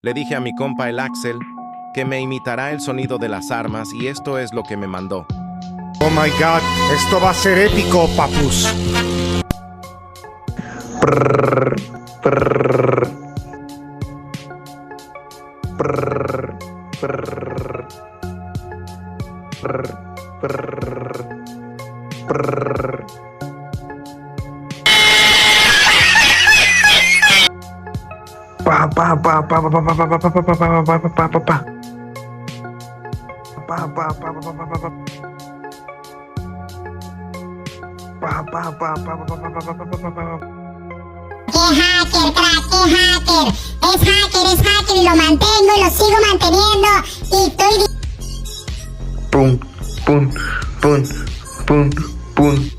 Le dije a mi compa el Axel que me imitará el sonido de las armas y esto es lo que me mandó. Oh my god, esto va a ser épico, papus. Prrr, prrr, prrr, prrr, prrr, prrr, prrr. Pa pa pa pa pa pa pa pa pa pa pa pa pa pa pa pa. Pa pa pa pa pa pa pa pa. Pa pa pa pa pa pa pa pa pa pa. ¡Qué hacker, crack! ¡Qué hacker! Es hacker y lo mantengo y lo sigo manteniendo y estoy... Pum, pum, pum, pum, pum.